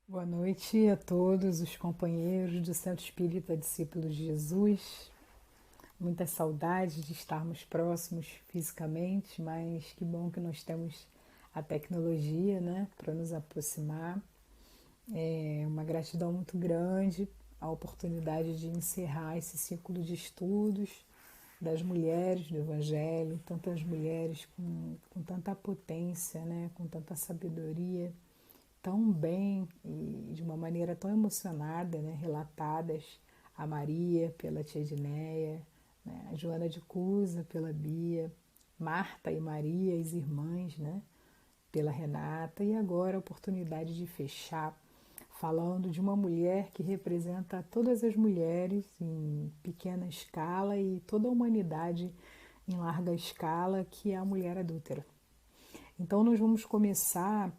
Boa noite a todos os companheiros do Centro Espírita Discípulos de Jesus. Muita saudade de estarmos próximos fisicamente, mas que bom que nós temos a tecnologia, né, para nos aproximar. É uma gratidão muito grande a oportunidade de encerrar esse ciclo de estudos das mulheres do Evangelho, tantas mulheres com tanta potência, né, com tanta sabedoria, tão bem e de uma maneira tão emocionada, né, relatadas a Maria pela tia Edneia, né, a Joana de Cusa pela Bia, Marta e Maria, as irmãs, né, pela Renata, e agora a oportunidade de fechar falando de uma mulher que representa todas as mulheres em pequena escala e toda a humanidade em larga escala, que é a mulher adúltera. Então, nós vamos começar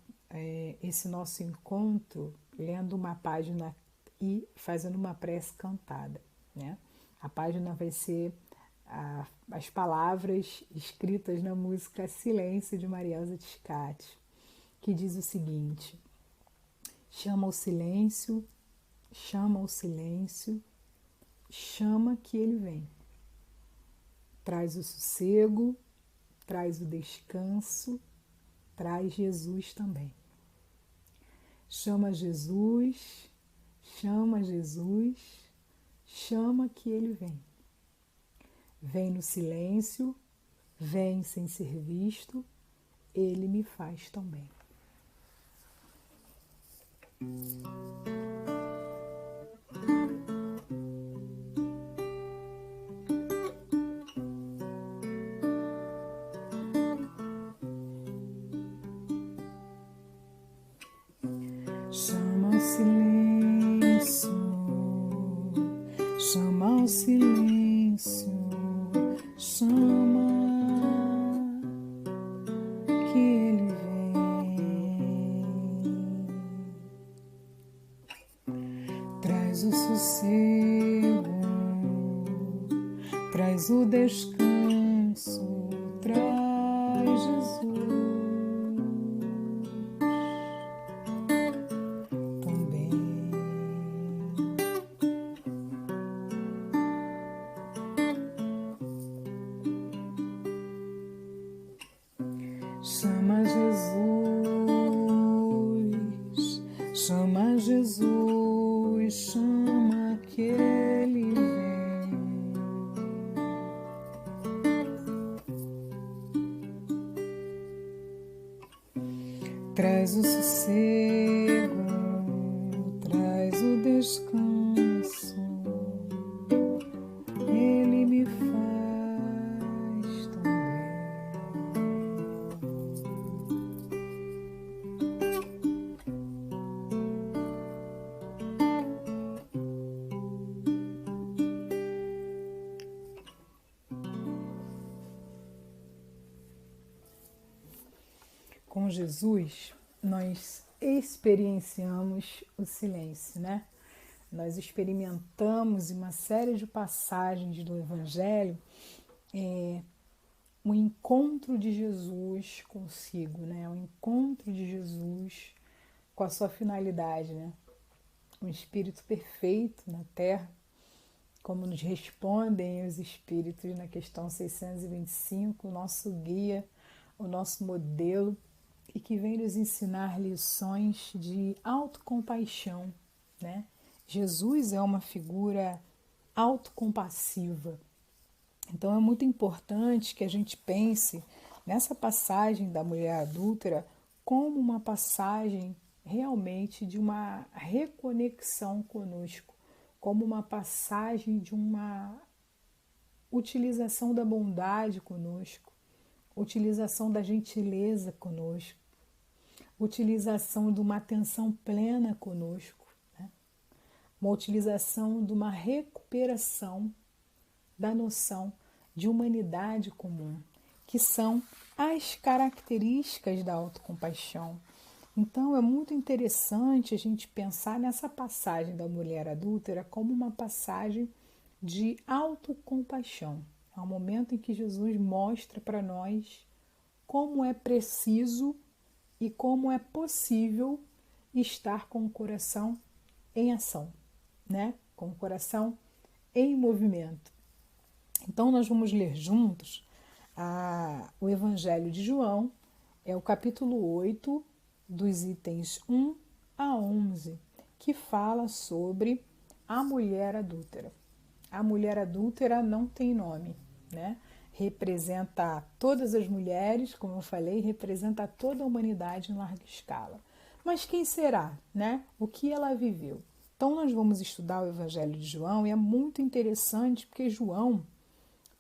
esse nosso encontro lendo uma página e fazendo uma prece cantada, né? A página vai ser as palavras escritas na música Silêncio de Marielza Tiscati, que diz o seguinte: chama o silêncio, chama o silêncio, chama que ele vem. Traz o sossego, traz o descanso, traz Jesus também. Chama Jesus, chama Jesus, chama que ele vem. Vem no silêncio, vem sem ser visto, ele me faz tão bem. Chama o silêncio, chama o silêncio, chama que ele vem. Traz o sossego, traz o descanso, traz Jesus também. Chama Jesus, chama Jesus, chama que ele vem. Traz o sossego, traz o descanso, ele me faz tão Com Jesus, nós experienciamos o silêncio, né? Nós experimentamos em uma série de passagens do Evangelho o encontro de Jesus consigo, né? O encontro de Jesus com a sua finalidade, né? Um espírito perfeito na Terra, como nos respondem os espíritos na questão 625, o nosso guia, o nosso modelo, e que vem nos ensinar lições de autocompaixão, né? Jesus é uma figura autocompassiva. Então é muito importante que a gente pense nessa passagem da mulher adúltera como uma passagem realmente de uma reconexão conosco, como uma passagem de uma utilização da bondade conosco, utilização da gentileza conosco, utilização de uma atenção plena conosco, né? Uma utilização de uma recuperação da noção de humanidade comum, que são as características da autocompaixão. Então é muito interessante a gente pensar nessa passagem da mulher adúltera como uma passagem de autocompaixão. É um momento em que Jesus mostra para nós como é preciso e como é possível estar com o coração em ação, né? Com o coração em movimento. Então, nós vamos ler juntos o Evangelho de João, é o capítulo 8, dos itens 1 a 11, que fala sobre a mulher adúltera. A mulher adúltera não tem nome, né? Representa todas as mulheres, como eu falei, representa toda a humanidade em larga escala. Mas quem será, né? O que ela viveu? Então, nós vamos estudar o Evangelho de João e é muito interessante porque João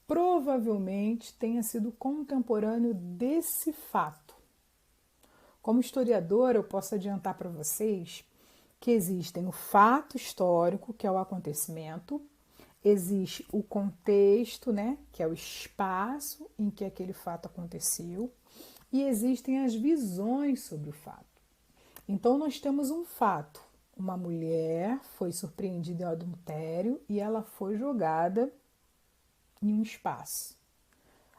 provavelmente tenha sido contemporâneo desse fato. Como historiadora, eu posso adiantar para vocês que existem o fato histórico, que é o acontecimento, existe o contexto, né, que é o espaço em que aquele fato aconteceu, e existem as visões sobre o fato. Então, nós temos um fato. Uma mulher foi surpreendida em adultério e ela foi jogada em um espaço.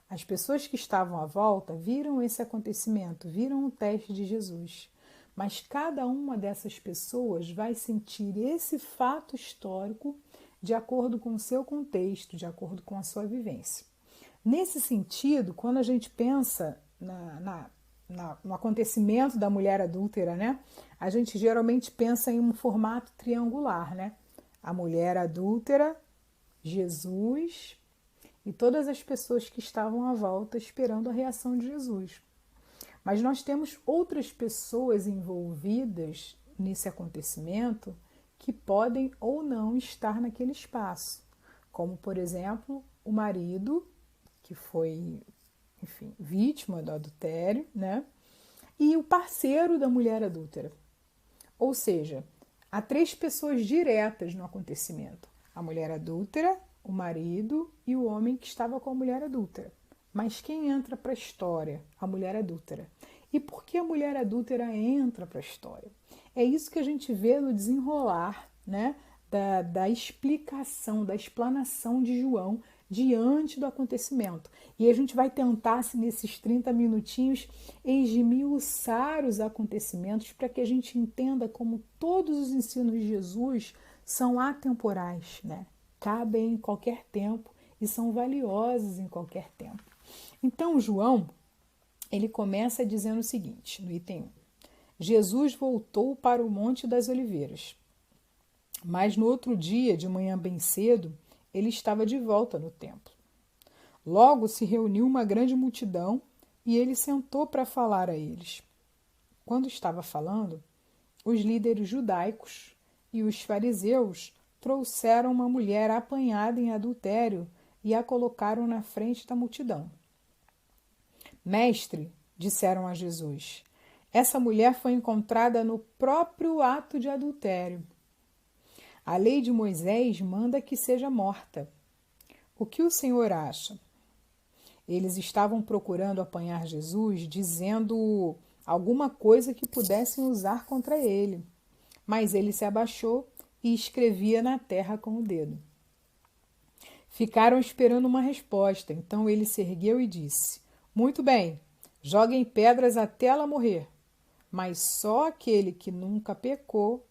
As pessoas que estavam à volta viram esse acontecimento, viram o teste de Jesus. Mas cada uma dessas pessoas vai sentir esse fato histórico de acordo com o seu contexto, de acordo com a sua vivência. Nesse sentido, quando a gente pensa no acontecimento da mulher adúltera, né? A gente geralmente pensa em um formato triangular, né? A mulher adúltera, Jesus e todas as pessoas que estavam à volta esperando a reação de Jesus. Mas nós temos outras pessoas envolvidas nesse acontecimento que podem ou não estar naquele espaço, como, por exemplo, o marido, que foi, enfim, vítima do adultério, né? E o parceiro da mulher adúltera. Ou seja, há 3 pessoas diretas no acontecimento: a mulher adúltera, o marido e o homem que estava com a mulher adúltera. Mas quem entra para a história? A mulher adúltera. E por que a mulher adúltera entra para a história? É isso que a gente vê no desenrolar, né, da explicação, da explanação de João diante do acontecimento. E a gente vai tentar, nesses 30 minutinhos, esmiuçar os acontecimentos para que a gente entenda como todos os ensinos de Jesus são atemporais, né? Cabem em qualquer tempo e são valiosos em qualquer tempo. Então, João, ele começa dizendo o seguinte, no item 1. Jesus voltou para o Monte das Oliveiras. Mas no outro dia, de manhã bem cedo, ele estava de volta no templo. Logo se reuniu uma grande multidão e ele sentou para falar a eles. Quando estava falando, os líderes judaicos e os fariseus trouxeram uma mulher apanhada em adultério e a colocaram na frente da multidão. Mestre, disseram a Jesus, essa mulher foi encontrada no próprio ato de adultério. A lei de Moisés manda que seja morta. O que o Senhor acha? Eles estavam procurando apanhar Jesus, dizendo alguma coisa que pudessem usar contra ele. Mas ele se abaixou e escrevia na terra com o dedo. Ficaram esperando uma resposta, então ele se ergueu e disse, muito bem, joguem pedras até ela morrer, mas só aquele que nunca pecou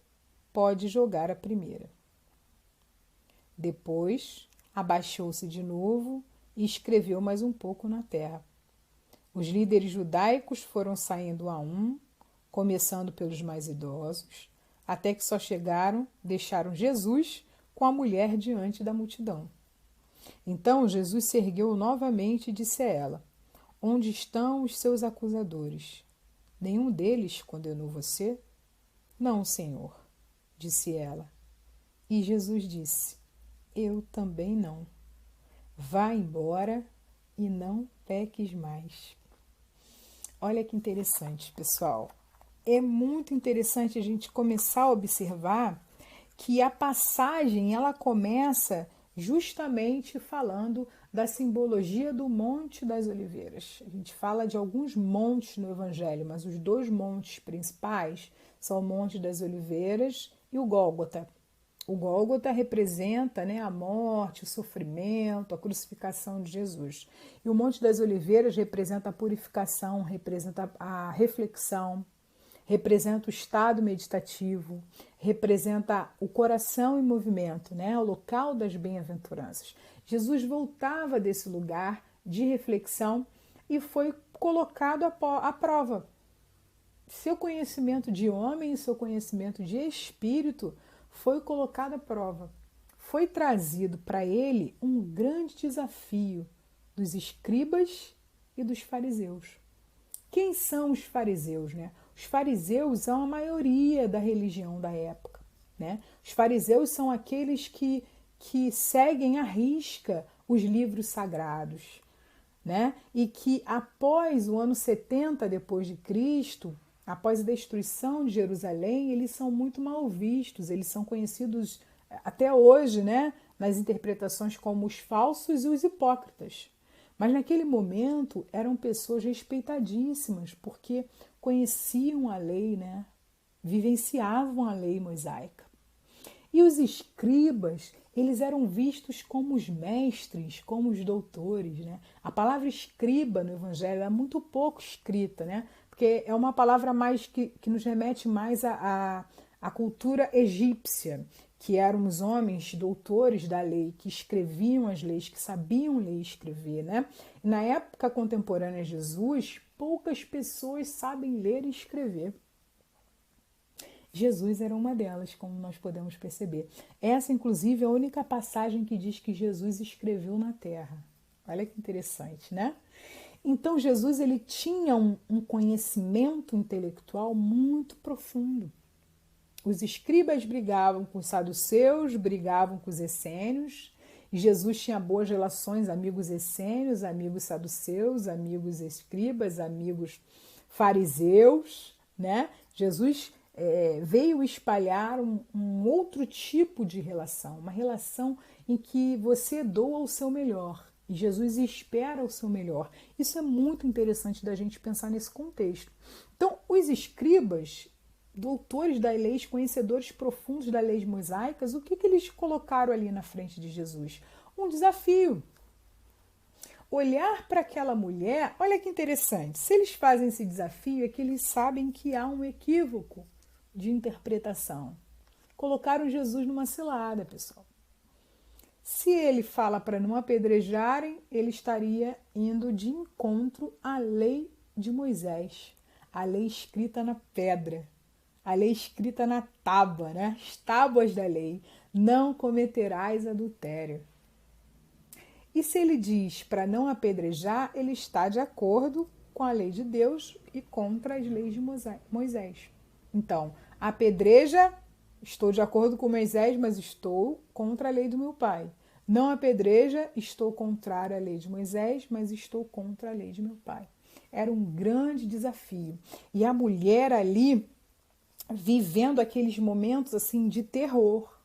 pode jogar a primeira. Depois, abaixou-se de novo e escreveu mais um pouco na terra. Os líderes judaicos foram saindo a um, começando pelos mais idosos, até que só deixaram Jesus com a mulher diante da multidão. Então Jesus se ergueu novamente e disse a ela, onde estão os seus acusadores? Nenhum deles condenou você? Não, Senhor, disse ela. E Jesus disse, eu também não. Vá embora e não peques mais. Olha que interessante, pessoal. É muito interessante a gente começar a observar que a passagem ela começa justamente falando da simbologia do Monte das Oliveiras. A gente fala de alguns montes no Evangelho, mas os 2 montes principais são o Monte das Oliveiras e o Gólgota. O Gólgota representa, né, a morte, o sofrimento, a crucificação de Jesus. E o Monte das Oliveiras representa a purificação, representa a reflexão, representa o estado meditativo, representa o coração em movimento, né? O local das bem-aventuranças. Jesus voltava desse lugar de reflexão e foi colocado à prova. Seu conhecimento de homem e seu conhecimento de espírito foi colocado à prova. Foi trazido para ele um grande desafio dos escribas e dos fariseus. Quem são os fariseus, né? Os fariseus são a maioria da religião da época, né? Os fariseus são aqueles que seguem à risca os livros sagrados, né? E que após o ano 70 depois de Cristo, após a destruição de Jerusalém, eles são muito mal vistos, eles são conhecidos até hoje, né, nas interpretações como os falsos e os hipócritas. Mas naquele momento eram pessoas respeitadíssimas, porque conheciam a lei, né, vivenciavam a lei mosaica. E os escribas, eles eram vistos como os mestres, como os doutores, né? A palavra escriba no Evangelho é muito pouco escrita, né? Porque é uma palavra mais que nos remete mais à cultura egípcia, que eram os homens doutores da lei, que escreviam as leis, que sabiam ler e escrever, né? E na época contemporânea de Jesus, poucas pessoas sabem ler e escrever. Jesus era uma delas, como nós podemos perceber. Essa, inclusive, é a única passagem que diz que Jesus escreveu na terra. Olha que interessante, né? Então, Jesus ele tinha um conhecimento intelectual muito profundo. Os escribas brigavam com os saduceus, brigavam com os essênios. E Jesus tinha boas relações, amigos essênios, amigos saduceus, amigos escribas, amigos fariseus, né? Jesus veio espalhar um outro tipo de relação, uma relação em que você doa o seu melhor e Jesus espera o seu melhor. Isso é muito interessante da gente pensar nesse contexto. Então, os escribas, doutores das leis, conhecedores profundos das leis mosaicas, o que eles colocaram ali na frente de Jesus? Um desafio. Olhar para aquela mulher, olha que interessante, se eles fazem esse desafio é que eles sabem que há um equívoco de interpretação. Colocaram Jesus numa cilada, pessoal. Se ele fala para não apedrejarem, ele estaria indo de encontro à lei de Moisés, a lei escrita na pedra, a lei escrita na tábua, né? As tábuas da lei. Não cometerás adultério. E se ele diz para não apedrejar, ele está de acordo com a lei de Deus e contra as leis de Moisés. Então, apedreja, estou de acordo com Moisés, mas estou contra a lei do meu pai. Não apedreja, estou contrário à lei de Moisés, mas estou contra a lei de meu pai. Era um grande desafio. E a mulher ali, vivendo aqueles momentos assim de terror,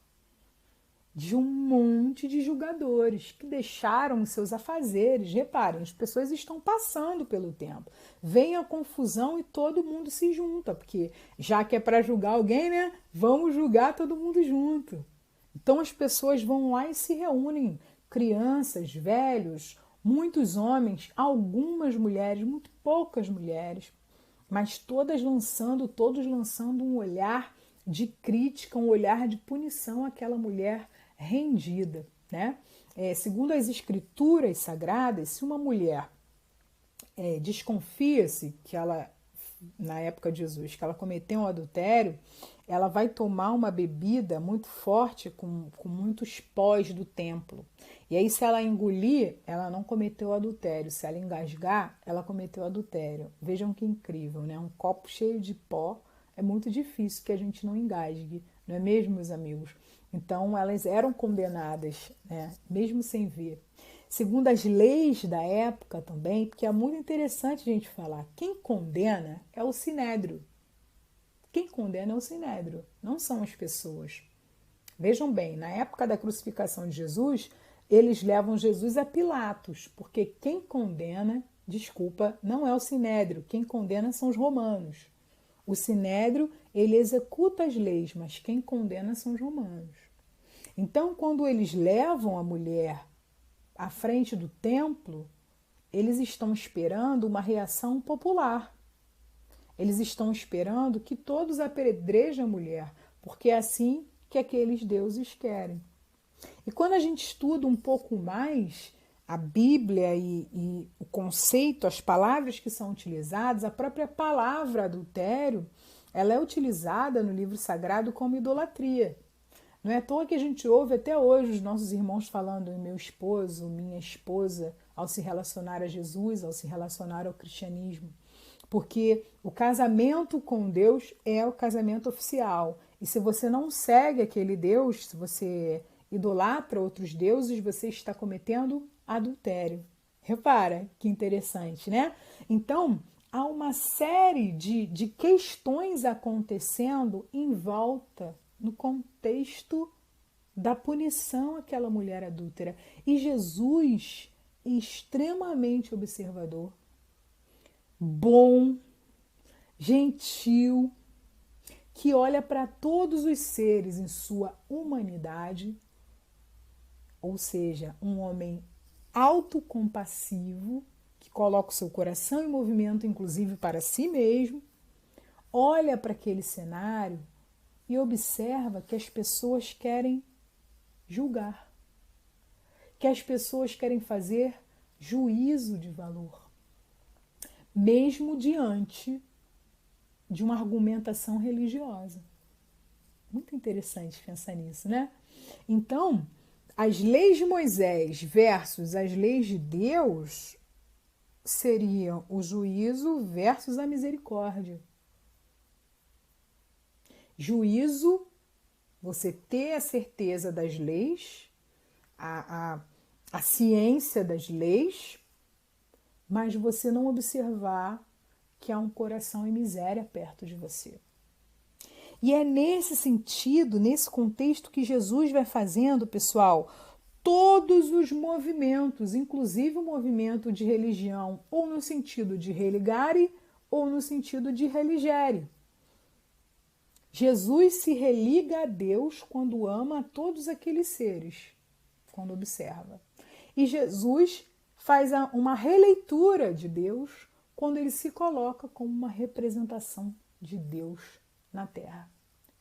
de um monte de julgadores que deixaram os seus afazeres. Reparem, as pessoas estão passando pelo tempo. Vem a confusão e todo mundo se junta, porque já que é para julgar alguém, né? Vamos julgar todo mundo junto. Então as pessoas vão lá e se reúnem, crianças, velhos, muitos homens, algumas mulheres, muito poucas mulheres, mas todos lançando um olhar de crítica, um olhar de punição àquela mulher rendida, né? Segundo as escrituras sagradas, se uma mulher desconfia-se que ela, na época de Jesus, que ela cometeu um adultério, ela vai tomar uma bebida muito forte com muitos pós do templo. E aí, se ela engolir, ela não cometeu adultério. Se ela engasgar, ela cometeu adultério. Vejam que incrível, né? Um copo cheio de pó é muito difícil que a gente não engasgue, não é mesmo, meus amigos? Então, elas eram condenadas, né? Mesmo sem ver. Segundo as leis da época também, porque é muito interessante a gente falar, quem condena é o sinédrio. Quem condena é o sinédrio, não são as pessoas. Vejam bem, na época da crucificação de Jesus, eles levam Jesus a Pilatos, porque quem condena, não é o sinédrio, quem condena são os romanos. O sinédrio, ele executa as leis, mas quem condena são os romanos. Então, quando eles levam a mulher à frente do templo, eles estão esperando uma reação popular. Eles estão esperando que todos apedrejem a mulher, porque é assim que aqueles deuses querem. E quando a gente estuda um pouco mais a Bíblia e o conceito, as palavras que são utilizadas, a própria palavra adultério, ela é utilizada no livro sagrado como idolatria. Não é à toa que a gente ouve até hoje os nossos irmãos falando meu esposo, minha esposa, ao se relacionar a Jesus, ao se relacionar ao cristianismo. Porque o casamento com Deus é o casamento oficial. E se você não segue aquele Deus, se você idolatra outros deuses, você está cometendo adultério. Repara que interessante, né? Então, há uma série de questões acontecendo em volta, no contexto da punição àquela mulher adúltera. E Jesus, extremamente observador, bom, gentil, que olha para todos os seres em sua humanidade, ou seja, um homem autocompassivo, que coloca o seu coração em movimento, inclusive para si mesmo, olha para aquele cenário e observa que as pessoas querem julgar, que as pessoas querem fazer juízo de valor, mesmo diante de uma argumentação religiosa. Muito interessante pensar nisso, né? Então, as leis de Moisés versus as leis de Deus seriam o juízo versus a misericórdia. Juízo, você ter a certeza das leis, a ciência das leis, mas você não observar que há um coração em miséria perto de você. E é nesse sentido, nesse contexto que Jesus vai fazendo, pessoal, todos os movimentos, inclusive o movimento de religião, ou no sentido de religare, ou no sentido de religere. Jesus se religa a Deus quando ama a todos aqueles seres, quando observa. E Jesus faz uma releitura de Deus quando ele se coloca como uma representação de Deus na Terra.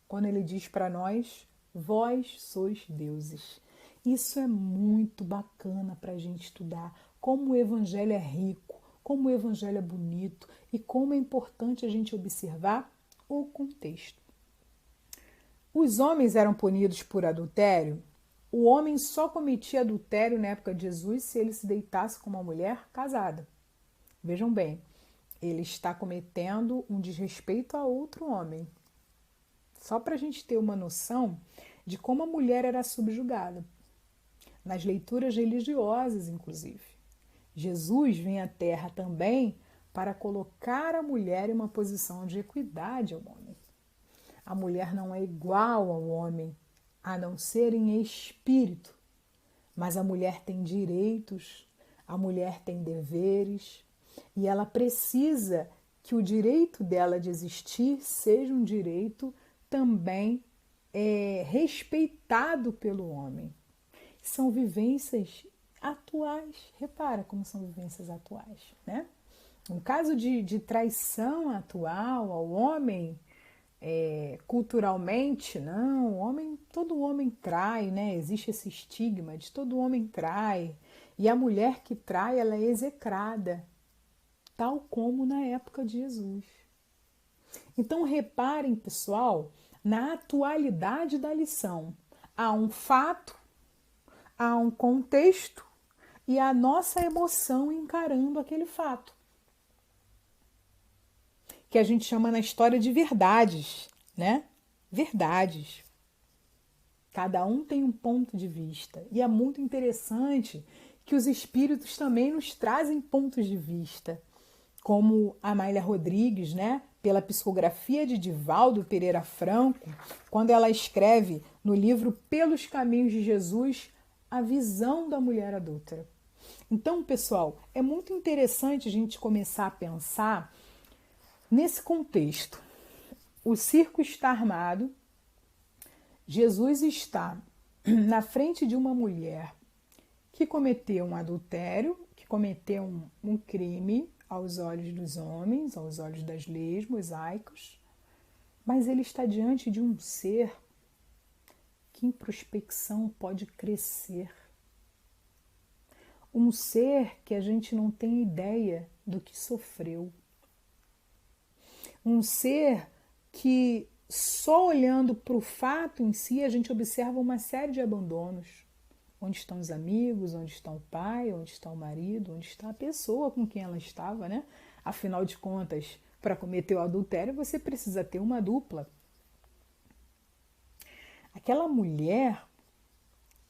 Quando ele diz para nós, vós sois deuses. Isso é muito bacana para a gente estudar. Como o Evangelho é rico, como o Evangelho é bonito e como é importante a gente observar o contexto. Os homens eram punidos por adultério. O homem só cometia adultério na época de Jesus se ele se deitasse com uma mulher casada. Vejam bem, ele está cometendo um desrespeito a outro homem. Só para a gente ter uma noção de como a mulher era subjugada. Nas leituras religiosas, inclusive. Jesus vem à Terra também para colocar a mulher em uma posição de equidade ao homem. A mulher não é igual ao homem, a não ser em espírito. Mas a mulher tem direitos, a mulher tem deveres, e ela precisa que o direito dela de existir seja um direito também respeitado pelo homem. São vivências atuais. Repara como são vivências atuais, né? Um caso de traição atual ao homem, culturalmente, não, todo homem trai, né? Existe esse estigma de todo homem trai. E a mulher que trai, ela é execrada, tal como na época de Jesus. Então, reparem, pessoal, na atualidade da lição. Há um fato, há um contexto e a nossa emoção encarando aquele fato. Que a gente chama na história de verdades, né? Verdades. Cada um tem um ponto de vista. E é muito interessante que os espíritos também nos trazem pontos de vista. Como a Amália Rodrigues, né? Pela psicografia de Divaldo Pereira Franco, quando ela escreve no livro Pelos Caminhos de Jesus, a visão da mulher adúltera. Então, pessoal, é muito interessante a gente começar a pensar nesse contexto. O circo está armado, Jesus está na frente de uma mulher que cometeu um adultério, que cometeu um crime aos olhos dos homens, aos olhos das leis mosaicas, mas ele está diante de um ser que em prospecção pode crescer. Um ser que a gente não tem ideia do que sofreu. Um ser que só olhando para o fato em si a gente observa uma série de abandonos. Onde estão os amigos, onde está o pai, onde está o marido, onde está a pessoa com quem ela estava, né? Afinal de contas, para cometer o adultério você precisa ter uma dupla. Aquela mulher,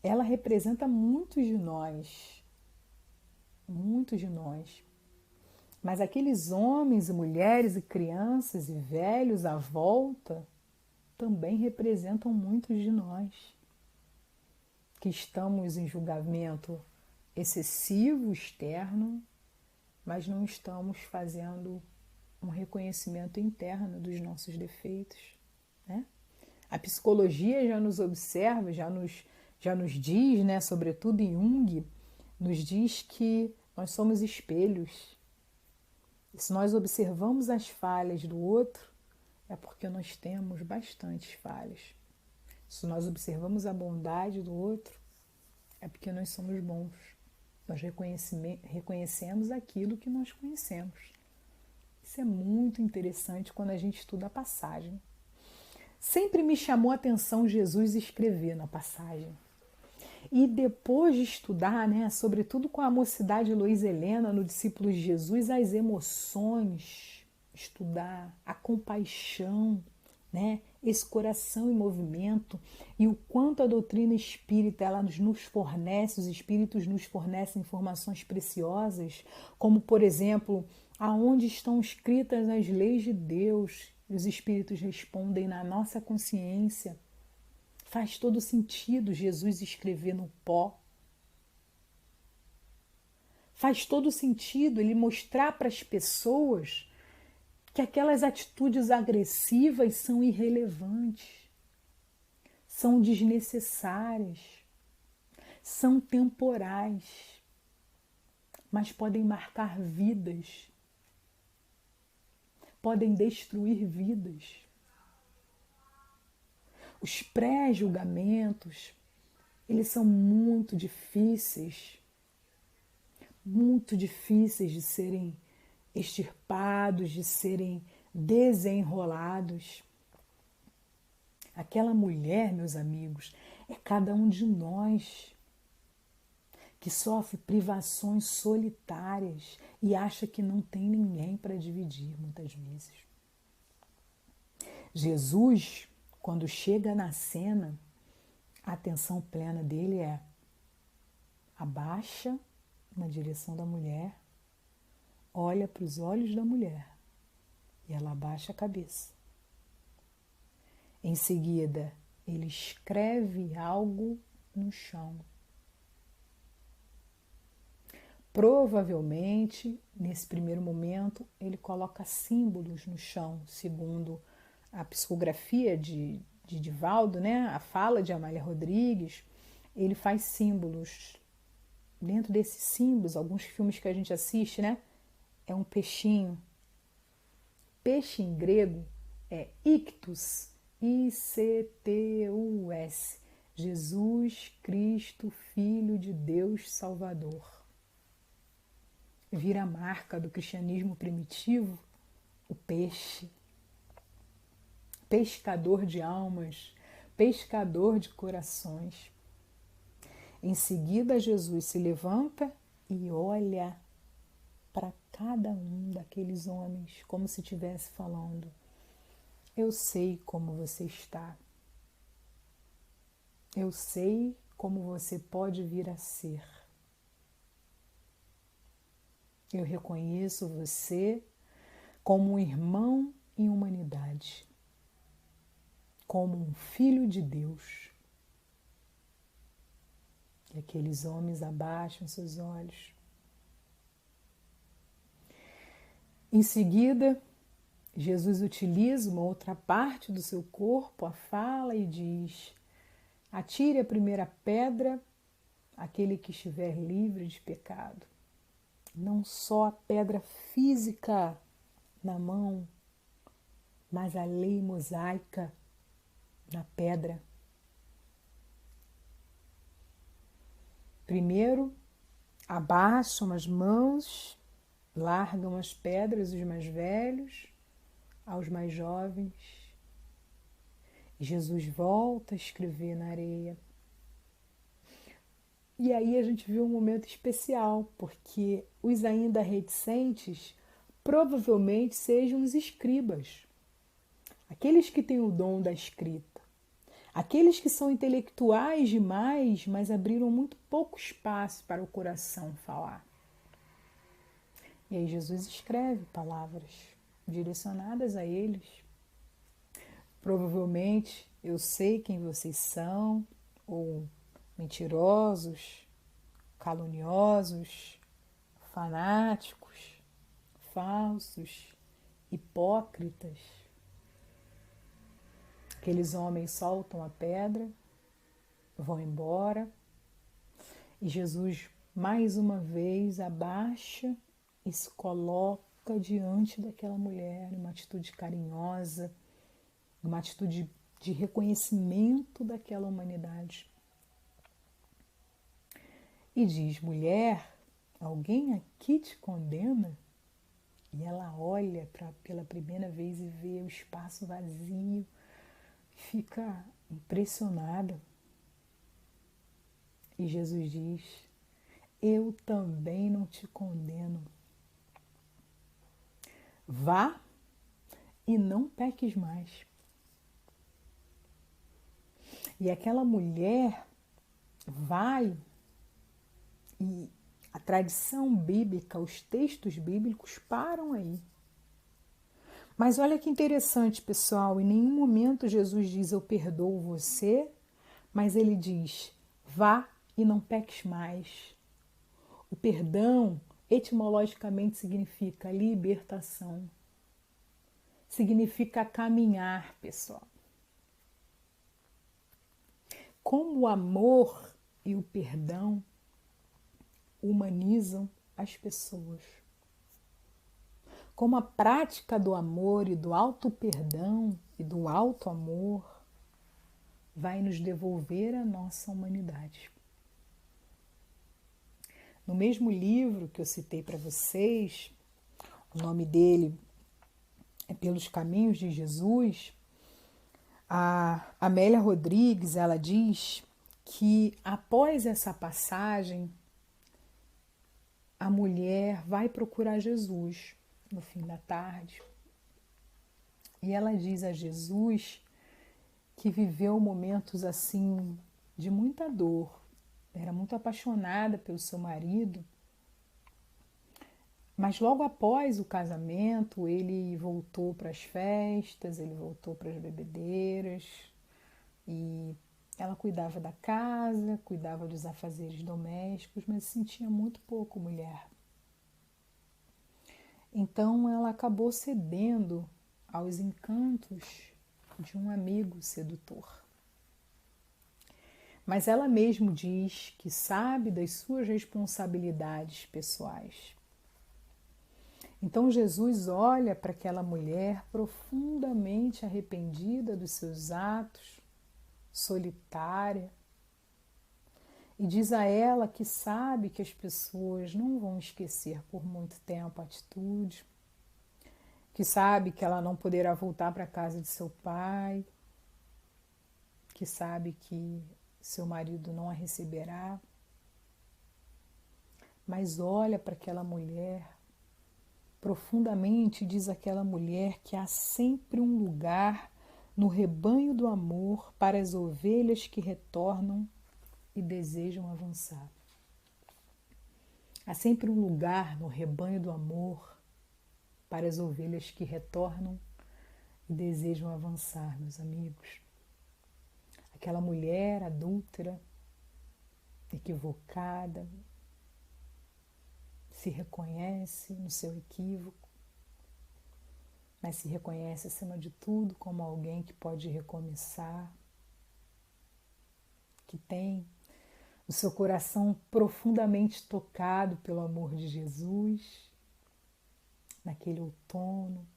ela representa muitos de nós. Muitos de nós. Mas aqueles homens e mulheres e crianças e velhos à volta também representam muitos de nós, que estamos em julgamento excessivo, externo, mas não estamos fazendo um reconhecimento interno dos nossos defeitos, né? A psicologia já nos observa, já nos diz, né, sobretudo em Jung, nos diz que nós somos espelhos. E se nós observamos as falhas do outro, é porque nós temos bastantes falhas. Se nós observamos a bondade do outro, é porque nós somos bons. Nós reconhecemos aquilo que nós conhecemos. Isso é muito interessante quando a gente estuda a passagem. Sempre me chamou a atenção Jesus escrever na passagem. E depois de estudar, né, sobretudo com a mocidade Luiz Helena, no Discípulos de Jesus, as emoções, estudar a compaixão, né, esse coração em movimento e o quanto a doutrina espírita ela nos fornece, os espíritos nos fornecem informações preciosas, como por exemplo, aonde estão escritas as leis de Deus, e os espíritos respondem na nossa consciência. Faz todo sentido Jesus escrever no pó. Faz todo sentido ele mostrar para as pessoas que aquelas atitudes agressivas são irrelevantes, são desnecessárias, são temporais, mas podem marcar vidas, podem destruir vidas. Os pré-julgamentos, eles são muito difíceis de serem extirpados, de serem desenrolados. Aquela mulher, meus amigos, é cada um de nós que sofre privações solitárias e acha que não tem ninguém para dividir, muitas vezes. Jesus, quando chega na cena, a atenção plena dele é abaixa na direção da mulher, olha para os olhos da mulher e ela abaixa a cabeça. Em seguida, ele escreve algo no chão. Provavelmente, nesse primeiro momento, ele coloca símbolos no chão, segundo a psicografia de Divaldo, né? A fala de Amália Rodrigues, ele faz símbolos. Dentro desses símbolos, alguns filmes que a gente assiste, né? É um peixinho. Peixe em grego é ictus, I-C-T-U-S. Jesus Cristo, Filho de Deus Salvador. Vira a marca do cristianismo primitivo, o peixe. Pescador de almas, pescador de corações. Em seguida, Jesus se levanta e olha para cada um daqueles homens, como se estivesse falando: eu sei como você está. Eu sei como você pode vir a ser. Eu reconheço você como um irmão em humanidade, como um filho de Deus. E aqueles homens abaixam seus olhos. Em seguida, Jesus utiliza uma outra parte do seu corpo, a fala, e diz: atire a primeira pedra aquele que estiver livre de pecado. não só a pedra física na mão, mas a lei mosaica na pedra. Primeiro, abaixam as mãos, largam as pedras os mais velhos aos mais jovens. E Jesus volta a escrever na areia. E aí a gente viu um momento especial, porque os ainda reticentes provavelmente sejam os escribas, aqueles que têm o dom da escrita, aqueles que são intelectuais demais, mas abriram muito pouco espaço para o coração falar. E aí Jesus escreve palavras direcionadas a eles. Provavelmente, eu sei quem vocês são, ou mentirosos, caluniosos, fanáticos, falsos, hipócritas. Aqueles homens soltam a pedra, vão embora, e Jesus mais uma vez abaixa e se coloca diante daquela mulher, numa atitude carinhosa, numa atitude de reconhecimento daquela humanidade. E diz: mulher, alguém aqui te condena? E ela olha pela primeira vez e vê o espaço vazio, fica impressionada. E Jesus diz: eu também não te condeno. Vá e não peques mais. E aquela mulher vai, e a tradição bíblica, os textos bíblicos param aí. Mas olha que interessante, pessoal, em nenhum momento Jesus diz: eu perdoo você, mas ele diz: vá e não peques mais. O perdão, etimologicamente, significa libertação. Significa caminhar, pessoal. Como o amor e o perdão humanizam as pessoas. Como a prática do amor e do auto-perdão e do auto-amor vai nos devolver a nossa humanidade. No mesmo livro que eu citei para vocês, o nome dele é Pelos Caminhos de Jesus, a Amélia Rodrigues, ela diz que após essa passagem, a mulher vai procurar Jesus no fim da tarde. E ela diz a Jesus que viveu momentos assim de muita dor. Era muito apaixonada pelo seu marido, mas logo após o casamento ele voltou para as festas, ele voltou para as bebedeiras e ela cuidava da casa, cuidava dos afazeres domésticos, mas se sentia muito pouco mulher. Então ela acabou cedendo aos encantos de um amigo sedutor. Mas ela mesma diz que sabe das suas responsabilidades pessoais. Então Jesus olha para aquela mulher profundamente arrependida dos seus atos, solitária, e diz a ela que sabe que as pessoas não vão esquecer por muito tempo a atitude, que sabe que ela não poderá voltar para a casa de seu pai, que sabe que seu marido não a receberá, mas olha para aquela mulher profundamente, diz aquela mulher que há sempre um lugar no rebanho do amor para as ovelhas que retornam e desejam avançar. Há sempre um lugar no rebanho do amor para as ovelhas que retornam e desejam avançar, meus amigos. Aquela mulher adúltera, equivocada, se reconhece no seu equívoco, mas se reconhece acima de tudo como alguém que pode recomeçar, que tem o seu coração profundamente tocado pelo amor de Jesus, naquele outono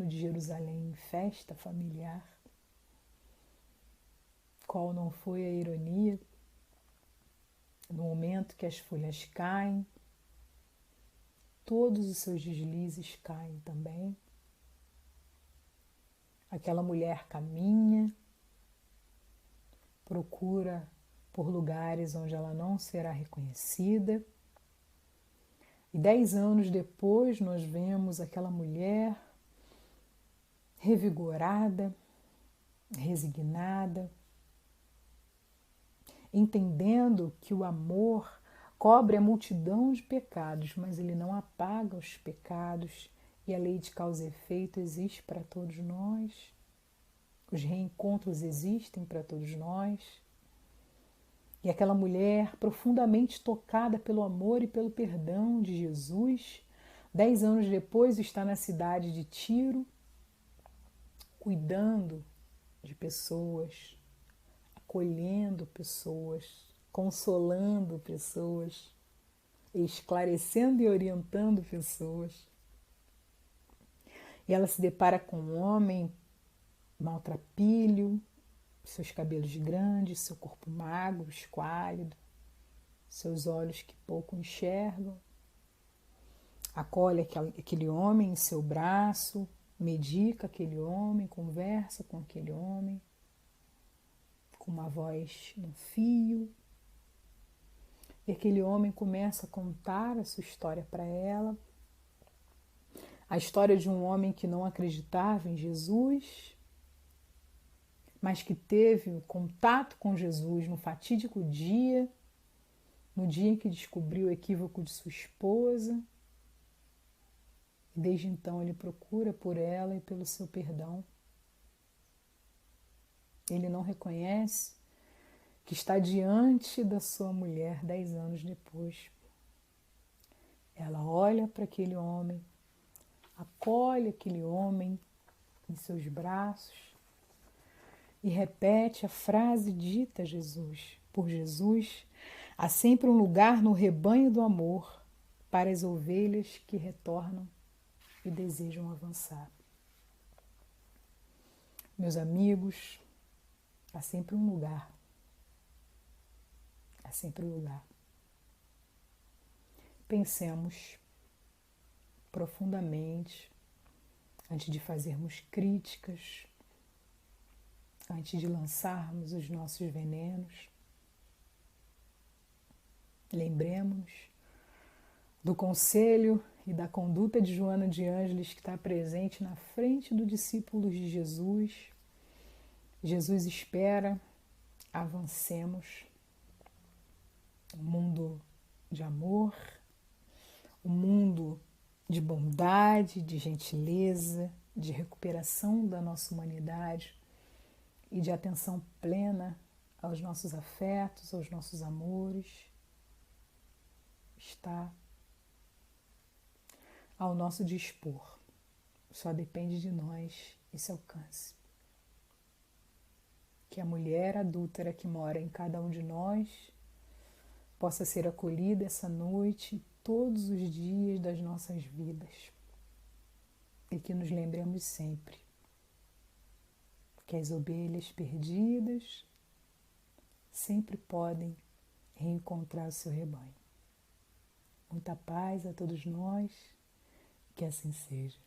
de Jerusalém, festa familiar, qual não foi a ironia, no momento que as folhas caem, todos os seus deslizes caem também. Aquela mulher caminha, procura por lugares onde ela não será reconhecida. E 10 anos depois nós vemos aquela mulher revigorada, resignada, entendendo que o amor cobre a multidão de pecados, mas ele não apaga os pecados, e a lei de causa e efeito existe para todos nós. Os reencontros existem para todos nós. E aquela mulher profundamente tocada pelo amor e pelo perdão de Jesus, 10 anos depois está na cidade de Tiro, cuidando de pessoas, acolhendo pessoas, consolando pessoas, esclarecendo e orientando pessoas. E ela se depara com um homem maltrapilho, seus cabelos grandes, seu corpo magro, esquálido, seus olhos que pouco enxergam. Acolhe aquele homem em seu braço, medica aquele homem, conversa com aquele homem, com uma voz no fio. E aquele homem começa a contar a sua história para ela. A história de um homem que não acreditava em Jesus, mas que teve um contato com Jesus no fatídico dia, no dia em que descobriu o equívoco de sua esposa. E desde então ele procura por ela e pelo seu perdão. Ele não reconhece que está diante da sua mulher 10 anos depois. Ela olha para aquele homem, acolhe aquele homem em seus braços e repete a frase dita a Jesus. Por Jesus, há sempre um lugar no rebanho do amor para as ovelhas que retornam e desejam avançar. Meus amigos, há sempre um lugar. Há sempre um lugar. Pensemos profundamente antes de fazermos críticas, antes de lançarmos os nossos venenos. Lembremos do conselho e da conduta de Joana de Ângeles, que está presente na frente dos discípulos de Jesus. Jesus espera, avancemos. Um mundo de amor, um mundo de bondade, de gentileza, de recuperação da nossa humanidade e de atenção plena aos nossos afetos, aos nossos amores, está ao nosso dispor. Só depende de nós esse alcance. Que a mulher adúltera que mora em cada um de nós possa ser acolhida essa noite, todos os dias das nossas vidas. E que nos lembremos sempre que as ovelhas perdidas sempre podem reencontrar o seu rebanho. Muita paz a todos nós, que assim seja.